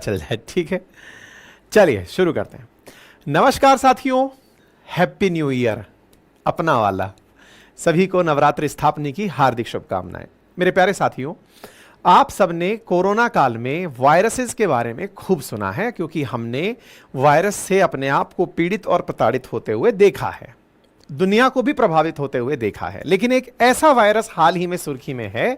चल जाए। ठीक है, चलिए शुरू करते हैं। नमस्कार साथियों, हैप्पी न्यू ईयर अपना वाला। सभी को नवरात्रि स्थापना की हार्दिक शुभकामनाएं। मेरे प्यारे साथियों, आप सबने कोरोना काल में वायरसेस के बारे में खूब सुना है, क्योंकि हमने वायरस से अपने आप को पीड़ित और प्रताड़ित होते हुए देखा है, दुनिया को भी प्रभावित होते हुए देखा है। लेकिन एक ऐसा वायरस हाल ही में सुर्खी में है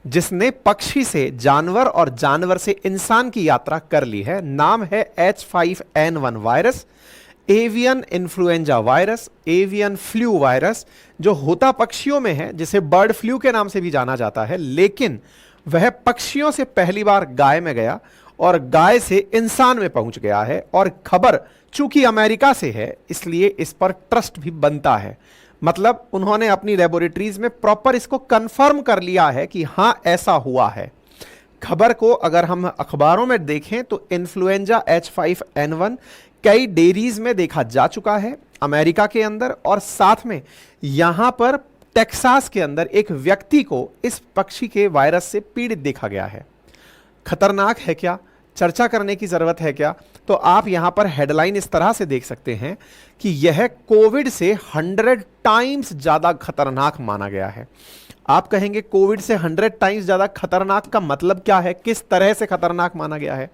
जिसने पक्षी से जानवर और जानवर से इंसान की यात्रा कर ली है। नाम है H5N1 virus, avian influenza virus, avian flu virus, जो होता पक्षियों में है, जिसे बर्ड फ्लू के नाम से भी जाना जाता है। लेकिन वह पक्षियों से पहली बार गाय में गया और गाय से इंसान में पहुंच गया है। और खबर चूंकि अमेरिका से है, इसलिए इस पर ट्रस्ट भी बनता है। मतलब उन्होंने अपनी लेबोरेटरीज में प्रॉपर इसको कंफर्म कर लिया है कि हां ऐसा हुआ है। खबर को अगर हम अखबारों में देखें तो इन्फ्लुएंजा H5N1 कई डेयरीज में देखा जा चुका है अमेरिका के अंदर, और साथ में यहां पर टेक्सास के अंदर एक व्यक्ति को इस पक्षी के वायरस से पीड़ित देखा गया है। खतरनाक है क्या? चर्चा करने की जरूरत है क्या? तो आप यहां पर हेडलाइन इस तरह से देख सकते हैं कि यह कोविड से 100 टाइम्स ज्यादा खतरनाक माना गया है। आप कहेंगे कोविड से 100 टाइम्स ज्यादा खतरनाक का मतलब क्या है? किस तरह से खतरनाक माना गया है?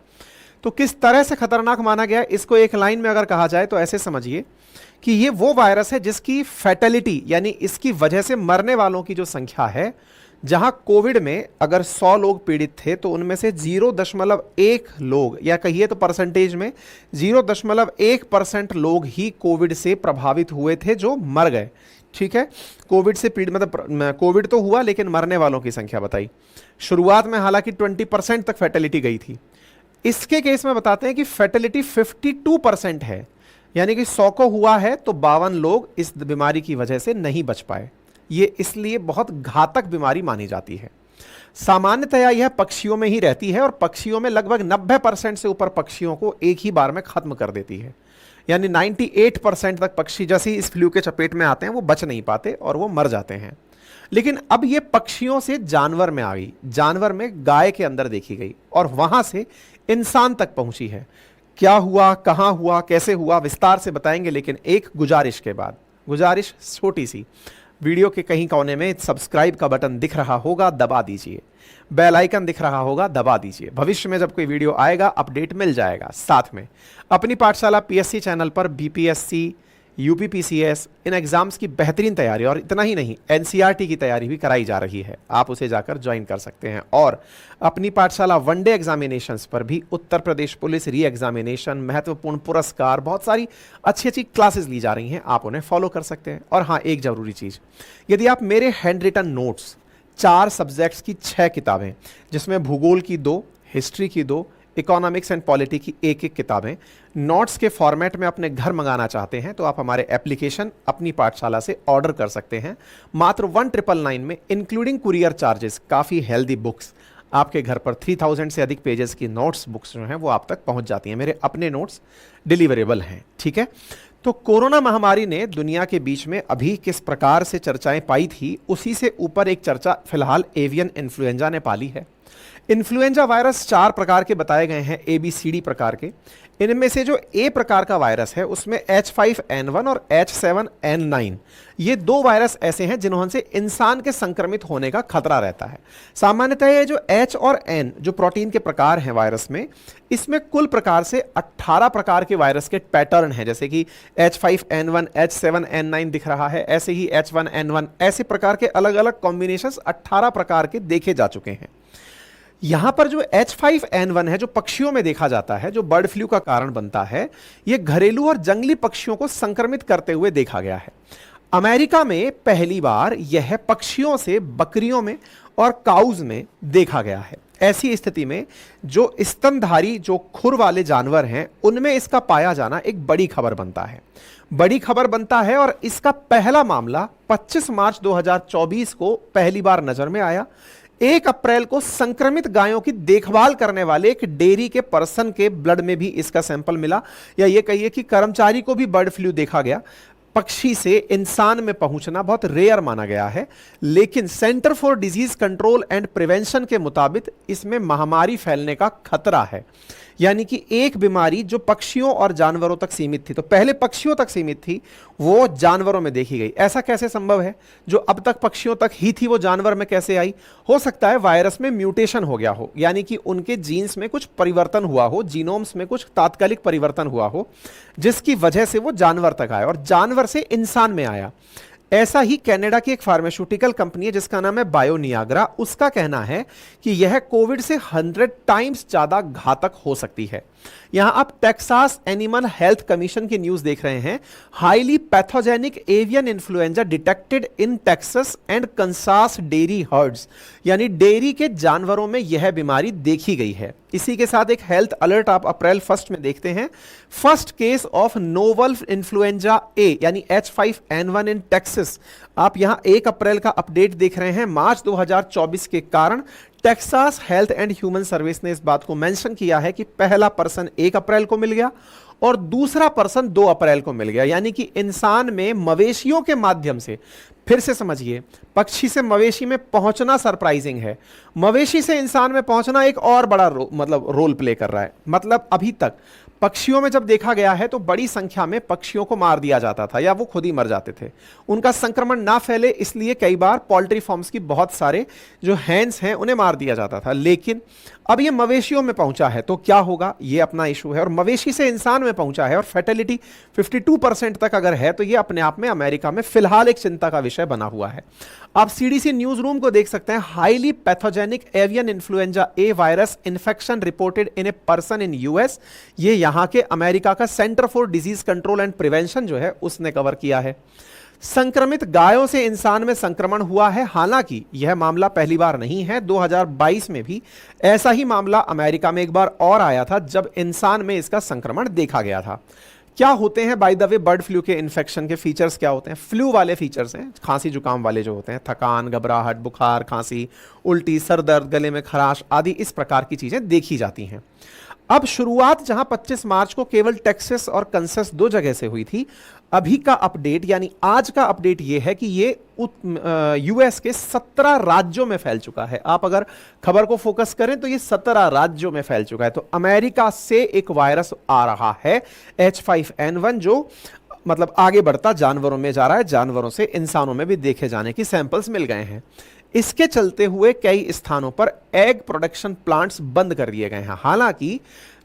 तो किस तरह से खतरनाक माना गया, इसको एक लाइन में अगर कहा जाए तो ऐसे समझिए कि ये वो वायरस है जिसकी फैटेलिटी, यानी इसकी वजह से मरने वालों की जो संख्या है, जहां कोविड में अगर 100 लोग पीड़ित थे तो उनमें से 0.1 लोग, या कहिए तो परसेंटेज में 0.1% लोग ही कोविड से प्रभावित हुए थे जो मर गए। ठीक है, कोविड से पीड़ित मतलब कोविड तो हुआ लेकिन मरने वालों की संख्या बताई। शुरुआत में हालांकि 20% तक फैटेलिटी गई थी। इसके केस में बताते हैं कि फैटेलिटी 52% है, यानी कि 100 को हुआ है तो 52 लोग इस बीमारी की वजह से नहीं बच पाए। ये इसलिए बहुत घातक बीमारी मानी जाती है। सामान्यतया यह पक्षियों में ही रहती है और पक्षियों में लगभग 90% से ऊपर पक्षियों को एक ही बार में खत्म कर देती है। यानी 98% तक पक्षी जैसे ही इस फ्लू के चपेट में आते हैं वो बच नहीं पाते और वो मर जाते हैं। लेकिन अब ये पक्षियों से जानवर में आ गई, जानवर में गाय के अंदर देखी गई और वहां से इंसान तक पहुंची है। क्या हुआ, कहां हुआ, कैसे हुआ, विस्तार से बताएंगे, लेकिन एक गुजारिश के बाद। गुजारिश छोटी सी, वीडियो के कहीं कोने में सब्सक्राइब का बटन दिख रहा होगा, दबा दीजिए। बेल आइकन दिख रहा होगा, दबा दीजिए। भविष्य में जब कोई वीडियो आएगा अपडेट मिल जाएगा। साथ में अपनी पाठशाला पीएससी चैनल पर बीपीएससी, यूपीपीसीएस इन एग्जाम्स की बेहतरीन तैयारी, और इतना ही नहीं एनसीईआरटी की तैयारी भी कराई जा रही है। आप उसे जाकर ज्वाइन कर सकते हैं। और अपनी पाठशाला वनडे एग्जामिनेशंस पर भी Uttar Pradesh police re examination, महत्वपूर्ण पुरस्कार, बहुत सारी अच्छी अच्छी क्लासेस ली जा रही हैं। आप उन्हें फॉलो कर सकते हैं। और हाँ, एक जरूरी चीज, यदि आप मेरे हैंड रिटन नोट्स 4 सब्जेक्ट्स की 6 किताबें, जिसमें भूगोल की 2, हिस्ट्री की 2, इकोनॉमिक्स एंड पॉलिटी की 1-1 किताबें नोट्स के फॉर्मेट में अपने घर मंगाना चाहते हैं तो आप हमारे एप्लीकेशन अपनी पाठशाला से ऑर्डर कर सकते हैं। मात्र 1999 में इंक्लूडिंग कुरियर चार्जेस काफ़ी हेल्दी बुक्स आपके घर पर 3000 से अधिक पेजेस की नोट्स बुक्स जो हैं वो आप तक पहुंच जाती हैं। मेरे अपने नोट्स डिलीवरेबल हैं। ठीक है, तो कोरोना महामारी ने दुनिया के बीच में अभी किस प्रकार से चर्चाएं पाई थी, उसी से ऊपर एक चर्चा फिलहाल एवियन इन्फ्लुएंजा ने पाली है। इन्फ्लुएंजा वायरस 4 प्रकार के बताए गए हैं, ABCD प्रकार के। इनमें से जो A प्रकार का वायरस है उसमें H5N1 और H7N9, ये 2 वायरस ऐसे हैं जिन्होंने इंसान के संक्रमित होने का खतरा रहता है। सामान्यतः ये जो H और N जो प्रोटीन के प्रकार हैं वायरस में, इसमें कुल प्रकार से 18 प्रकार के वायरस के पैटर्न हैं। जैसे कि H5N1, H7N9 दिख रहा है, ऐसे ही H1N1, ऐसे प्रकार के अलग अलग कॉम्बिनेशंस 18 प्रकार के देखे जा चुके हैं। यहां पर जो H5N1 है, जो पक्षियों में देखा जाता है, जो बर्ड फ्लू का कारण बनता है, यह घरेलू और जंगली पक्षियों को संक्रमित करते हुए देखा गया है। अमेरिका में पहली बार यह पक्षियों से बकरियों में और काउज में देखा गया है। ऐसी स्थिति में जो स्तनधारी, जो खुर वाले जानवर हैं, उनमें इसका पाया जाना एक बड़ी खबर बनता है। बड़ी खबर बनता है और इसका पहला मामला 25 मार्च 2024 को पहली बार नजर में आया। 1 अप्रैल को संक्रमित गायों की देखभाल करने वाले एक डेयरी के पर्सन के ब्लड में भी इसका सैंपल मिला, या ये कहिए कि कर्मचारी को भी बर्ड फ्लू देखा गया। पक्षी से इंसान में पहुंचना बहुत रेयर माना गया है, लेकिन centre for disease control and prevention के मुताबिक इसमें महामारी फैलने का खतरा है। यानी कि एक बीमारी जो पक्षियों और जानवरों तक सीमित थी, तो पहले पक्षियों तक सीमित थी, वो जानवरों में देखी गई। ऐसा कैसे संभव है? जो अब तक पक्षियों तक ही थी वो जानवर में कैसे आई? हो सकता है वायरस में म्यूटेशन हो गया हो, यानी कि उनके जीन्स में कुछ परिवर्तन हुआ हो, जीनोम्स में कुछ तात्कालिक परिवर्तन हुआ हो, जिसकी वजह से वो जानवर तक आया और जानवर से इंसान में आया। ऐसा ही कनाडा की एक फार्मास्यूटिकल कंपनी है जिसका नाम है बायोनियाग्रा, उसका कहना है कि यह कोविड से 100 टाइम्स ज्यादा घातक हो सकती है। यहां आप टेक्सास एनिमल हेल्थ कमीशन की न्यूज देख रहे हैं। Highly pathogenic avian influenza detected in Texas and Kansas dairy hertz, यानी डेयरी के जानवरों में यह बीमारी देखी गई है। इसी के साथ एक हेल्थ अलर्ट आप अप्रैल 1 में देखते हैं। First case of novel influenza ए यानी H5N1 इन टेक्सास। आप यहां 1 अप्रैल का अपडेट देख रहे हैं। मार्च 2024 के कारण Texas health and human service ने इस बात को मेंशन किया है कि पहला पर्सन 1 अप्रैल को मिल गया और दूसरा पर्सन 2 अप्रैल को मिल गया, यानी कि इंसान में मवेशियों के माध्यम से, फिर से समझिए, पक्षी से मवेशी में पहुंचना सरप्राइजिंग है, मवेशी से इंसान में पहुंचना एक और बड़ा रोल प्ले कर रहा है। मतलब अभी तक पक्षियों में जब देखा गया है तो बड़ी संख्या में पक्षियों को मार दिया जाता था या वो खुद ही मर जाते थे, उनका संक्रमण ना फैले इसलिए कई बार पोल्ट्री फार्म्स की बहुत सारे जो हैंड्स हैं उन्हें मार दिया जाता था। लेकिन अब ये मवेशियों में पहुंचा है तो क्या होगा, ये अपना इशू है। और मवेशी से इंसान में पहुंचा है और फैटेलिटी 52% तक अगर है तो ये अपने आप में अमेरिका में फिलहाल एक चिंता का विषय बना हुआ है। आप सीडीसी न्यूज रूम को देख सकते हैं। Highly pathogenic avian influenza A virus infection reported in a person in US. ये यहां के अमेरिका का centre for disease control and prevention जो है उसने कवर किया है। संक्रमित गायों से इंसान में संक्रमण हुआ है। हालांकि यह मामला पहली बार नहीं है, 2022 में भी ऐसा ही मामला अमेरिका में एक बार और आया था जब इंसान में इसका संक्रमण देखा गया था। क्या होते हैं by the way bird flu के इन्फेक्शन के फीचर्स? क्या होते हैं? फ्लू वाले फीचर्स हैं, खांसी जुकाम वाले जो होते हैं, थकान, घबराहट, बुखार, खांसी, उल्टी, सर दर्द, गले में खराश आदि इस प्रकार की चीजें देखी जाती हैं। अब शुरुआत जहां 25 मार्च को केवल टेक्सास और कंसस 2 जगह से हुई थी, अभी का अपडेट यानी आज का अपडेट यह है कि ये यूएस के 17 राज्यों में फैल चुका है। आप अगर खबर को फोकस करें तो ये 17 राज्यों में फैल चुका है। तो अमेरिका से एक वायरस आ रहा है H5N1 जो मतलब आगे बढ़ता जानवरों में जा रहा है, जानवरों से इंसानों में भी देखे जाने की सैंपल्स मिल गए हैं। इसके चलते हुए कई स्थानों पर एग प्रोडक्शन प्लांट्स बंद कर दिए गए हैं। हालांकि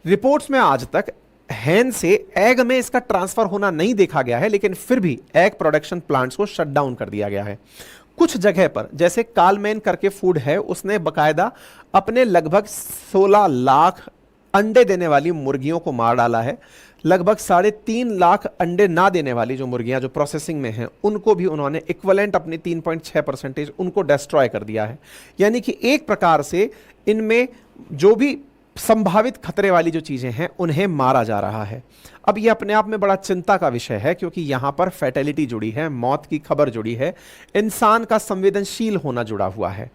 रिपोर्ट्स में आज तक हैन से एग में इसका ट्रांसफर होना नहीं देखा गया है, लेकिन फिर भी एग प्रोडक्शन प्लांट्स को शट डाउन कर दिया गया है। कुछ जगह पर जैसे कालमैन करके फूड है, उसने बकायदा अपने लगभग 16 लाख अंडे देने वाली मुर्गियों को मार डाला है। लगभग 3.5 लाख अंडे ना देने वाली जो मुर्गियां जो प्रोसेसिंग में हैं उनको भी उन्होंने इक्विवेलेंट अपनी 3.6% उनको डिस्ट्रॉय कर दिया है। यानी कि एक प्रकार से इनमें जो भी संभावित खतरे वाली जो चीजें हैं उन्हें मारा जा रहा है। अब यह अपने आप में बड़ा चिंता का विषय है क्योंकि यहां पर फैटेलिटी जुड़ी है, मौत की खबर जुड़ी है, इंसान का संवेदनशील होना जुड़ा हुआ है।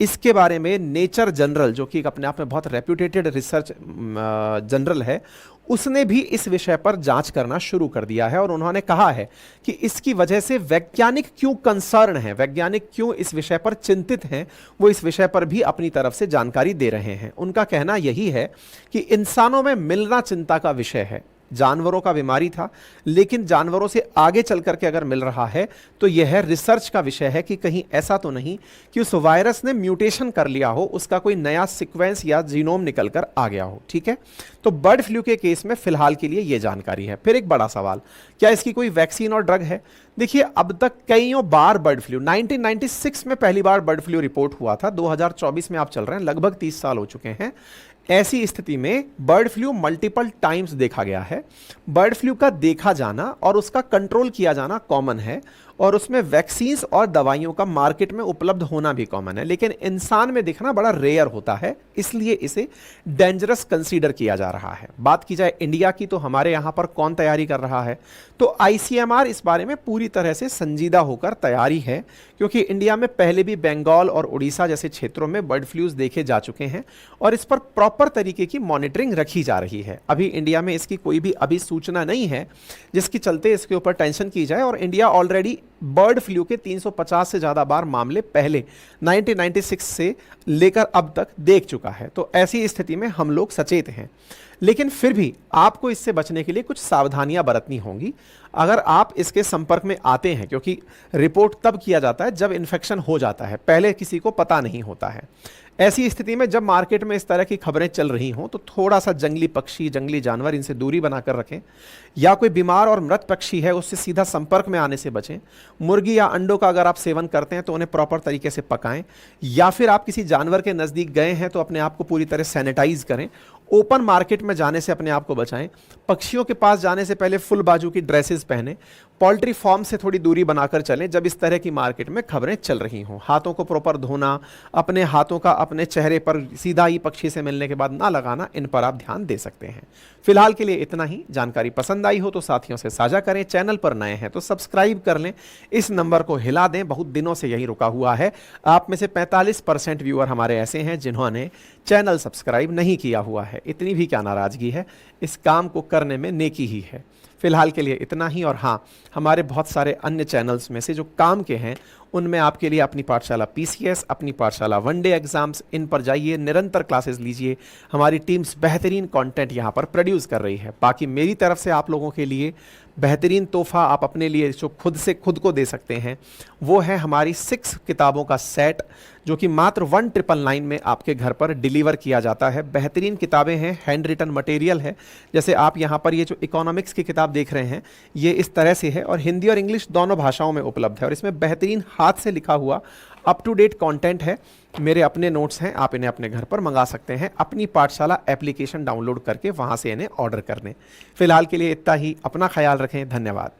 इसके बारे में नेचर जर्नल जो कि अपने आप में बहुत रेप्यूटेटेड रिसर्च जर्नल है, उसने भी इस विषय पर जांच करना शुरू कर दिया है और उन्होंने कहा है कि इसकी वजह से वैज्ञानिक क्यों कंसर्न है, वैज्ञानिक क्यों इस विषय पर चिंतित हैं, वो इस विषय पर भी अपनी तरफ से जानकारी दे रहे हैं। उनका कहना यही है कि इंसानों में मिलना चिंता का विषय है। जानवरों का बीमारी था, लेकिन जानवरों से आगे चल करके अगर मिल रहा है तो यह रिसर्च का विषय है कि कहीं ऐसा तो नहीं कि उस वायरस ने म्यूटेशन कर लिया हो, उसका कोई नया सीक्वेंस या जीनोम निकल कर आ गया हो। ठीक है, तो बर्ड फ्लू के केस में फिलहाल के लिए यह जानकारी है। फिर एक बड़ा सवाल, क्या इसकी कोई वैक्सीन और ड्रग है? देखिए, अब तक कईयों बार बर्ड फ्लू, 1996 में पहली बार बर्ड फ्लू रिपोर्ट हुआ था, 2024 में आप चल रहे हैं, लगभग 30 साल हो चुके हैं। ऐसी स्थिति में बर्ड फ्लू मल्टीपल टाइम्स देखा गया है। बर्ड फ्लू का देखा जाना और उसका कंट्रोल किया जाना कॉमन है और उसमें वैक्सीन्स और दवाइयों का मार्केट में उपलब्ध होना भी कॉमन है, लेकिन इंसान में दिखना बड़ा रेयर होता है, इसलिए इसे डेंजरस कंसीडर किया जा रहा है। बात की जाए इंडिया की, तो हमारे यहां पर कौन तैयारी कर रहा है? तो आईसीएमआर इस बारे में पूरी तरह से संजीदा होकर तैयारी है, क्योंकि इंडिया में पहले भी बंगाल और उड़ीसा जैसे क्षेत्रों में बर्ड फ्लूज देखे जा चुके हैं और इस पर प्रॉपर तरीके की मॉनिटरिंग रखी जा रही है। अभी इंडिया में इसकी कोई भी अभी सूचना नहीं है जिसके चलते इसके ऊपर टेंशन की जाए, और इंडिया ऑलरेडी बर्ड फ्लू के 350 से ज़्यादा बार मामले पहले 1996 से लेकर अब तक देख चुका है। तो ऐसी स्थिति में हम लोग सचेत हैं, लेकिन फिर भी आपको इससे बचने के लिए कुछ सावधानियां बरतनी होंगी अगर आप इसके संपर्क में आते हैं, क्योंकि रिपोर्ट तब किया जाता है जब इन्फेक्शन हो जाता है, पहले किसी को पता नहीं होता है। ऐसी स्थिति में जब मार्केट में इस तरह की खबरें चल रही हों तो थोड़ा सा जंगली पक्षी, जंगली जानवर, इनसे दूरी बनाकर रखें, या कोई बीमार और मृत पक्षी है उससे सीधा संपर्क में आने से बचें। मुर्गी या अंडों का अगर आप सेवन करते हैं तो उन्हें प्रॉपर तरीके से पकाएं, या फिर आप किसी जानवर के नज़दीक गए हैं तो अपने आप को पूरी तरह सैनिटाइज करें। ओपन मार्केट में जाने से अपने आप को बचाएं। पक्षियों के पास जाने से पहले फुल बाजू की ड्रेसेस पहनें। पोल्ट्री फार्म से थोड़ी दूरी बनाकर चलें जब इस तरह की मार्केट में खबरें चल रही हों। हाथों को प्रॉपर धोना, अपने हाथों का अपने चेहरे पर सीधा ही पक्षी से मिलने के बाद ना लगाना, इन पर आप ध्यान दे सकते हैं। फिलहाल के लिए इतना ही। जानकारी पसंद आई हो तो साथियों से साझा करें। चैनल पर नए हैं तो सब्सक्राइब कर लें। इस नंबर को हिला दें, बहुत दिनों से यही रुका हुआ है। आप में से 45% व्यूअर हमारे ऐसे हैं जिन्होंने चैनल सब्सक्राइब नहीं किया हुआ है। इतनी भी क्या नाराजगी है, इस काम को करने में नेकी ही है। फिलहाल के लिए इतना ही। और हाँ, हमारे बहुत सारे अन्य चैनल्स में से जो काम के हैं उनमें आपके लिए अपनी पाठशाला PCS, अपनी पाठशाला वनडे एग्जाम्स, इन पर जाइए, निरंतर क्लासेस लीजिए। हमारी टीम्स बेहतरीन कंटेंट यहाँ पर प्रोड्यूस कर रही है। बाकी मेरी तरफ से आप लोगों के लिए बेहतरीन तोहफा आप अपने लिए जो खुद से खुद को दे सकते हैं वो है हमारी 6 किताबों का सेट, जो कि मात्र 1999 में आपके घर पर डिलीवर किया जाता है। बेहतरीन किताबें हैं, हैंड रिटन मटेरियल है। जैसे आप यहाँ पर ये जो इकोनॉमिक्स की किताब देख रहे हैं ये इस तरह से है और हिंदी और इंग्लिश दोनों भाषाओं में उपलब्ध है, और इसमें बेहतरीन हाथ से लिखा हुआ अप टू डेट कंटेंट है। मेरे अपने नोट्स हैं, आप इन्हें अपने घर पर मंगा सकते हैं अपनी पाठशाला एप्लीकेशन डाउनलोड करके, वहां से इन्हें ऑर्डर करने। फिलहाल के लिए इतना ही। अपना ख्याल रखें। धन्यवाद।